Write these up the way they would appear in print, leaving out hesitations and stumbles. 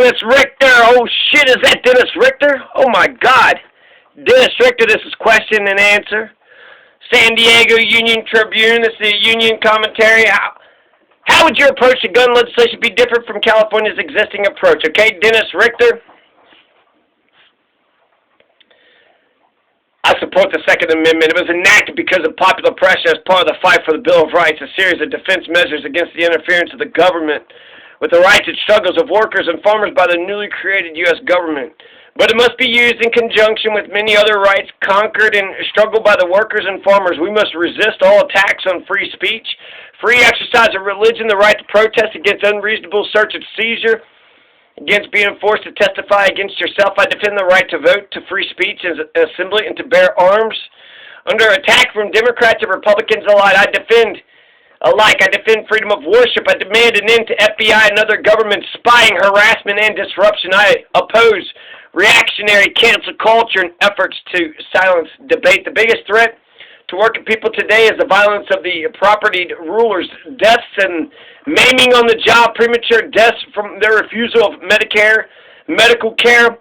Dennis Richter. Oh shit, is that Dennis Richter? Oh my God. Dennis Richter, this is question and answer. San Diego Union Tribune, this is a union commentary. How would your approach to gun legislation be different from California's existing approach? Okay, Dennis Richter. I support the Second Amendment. It was enacted because of popular pressure as part of the fight for the Bill of Rights, a series of defense measures against the interference of the government with the rights and struggles of workers and farmers by the newly created U.S. government. But it must be used in conjunction with many other rights conquered and struggled by the workers and farmers. We must resist all attacks on free speech, free exercise of religion, the right to protest against unreasonable search and seizure, against being forced to testify against yourself. I defend the right to vote, to free speech and assembly, and to bear arms. Under attack from Democrats and Republicans alike, I defend freedom of worship. I demand an end to FBI and other government spying, harassment, and disruption. I oppose reactionary cancel culture and efforts to silence debate. The biggest threat to working people today is the violence of the propertied rulers, deaths and maiming on the job, premature deaths from their refusal of Medicare, medical care,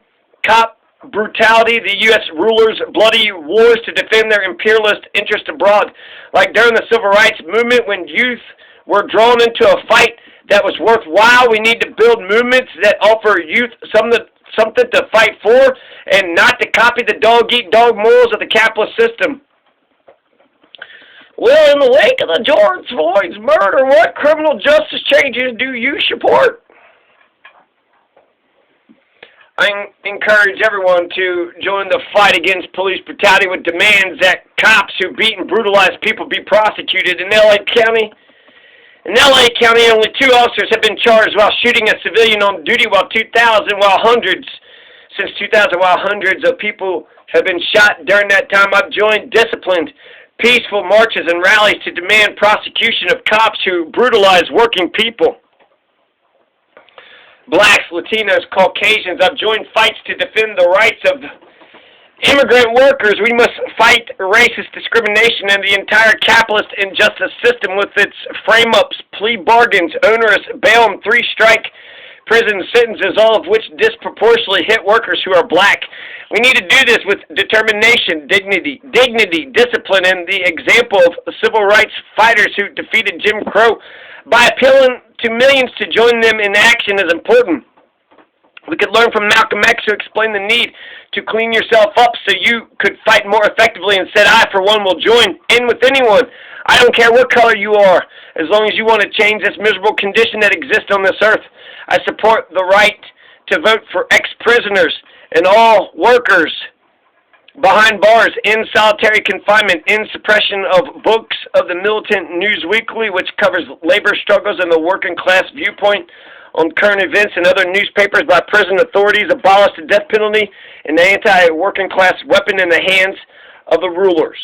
cop brutality, the U.S. rulers' bloody wars to defend their imperialist interest abroad. Like during the Civil Rights Movement, when youth were drawn into a fight that was worthwhile, we need to build movements that offer youth something to fight for and not to copy the dog-eat-dog morals of the capitalist system. Well, in the wake of the George Floyd's murder, what criminal justice changes do you support? I encourage everyone to join the fight against police brutality with demands that cops who beat and brutalize people be prosecuted. In L.A. County, only 2 officers have been charged while shooting a civilian on duty, while hundreds of people have been shot during that time. I've joined disciplined, peaceful marches and rallies to demand prosecution of cops who brutalize working people. Blacks, Latinos, Caucasians. I've joined fights to defend the rights of immigrant workers. We must fight racist discrimination and the entire capitalist injustice system with its frame-ups, plea bargains, onerous bail, and 3-strike prison sentences, all of which disproportionately hit workers who are black. We need to do this with determination, dignity, discipline, and the example of civil rights fighters who defeated Jim Crow. By appealing to millions to join them in action is important. We could learn from Malcolm X, who explained the need to clean yourself up so you could fight more effectively, and said, I, for one, will join in with anyone. I don't care what color you are, as long as you want to change this miserable condition that exists on this earth. I support the right to vote for ex-prisoners and all workers behind bars, in solitary confinement, in suppression of books of the Militant News Weekly, which covers labor struggles and the working class viewpoint on current events, and other newspapers by prison authorities, abolish the death penalty and the anti-working class weapon in the hands of the rulers.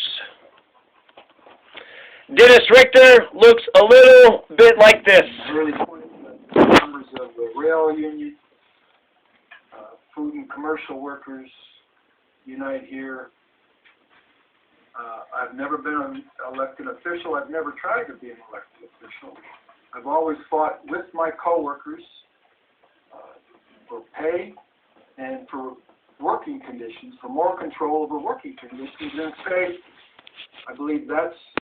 Dennis Richter looks a little bit like this. Really members of the rail union, food and commercial workers unite here. I've never been an elected official. I've never tried to be an elected official. I've always fought with my coworkers for pay and for working conditions, for more control over working conditions and pay. I believe that's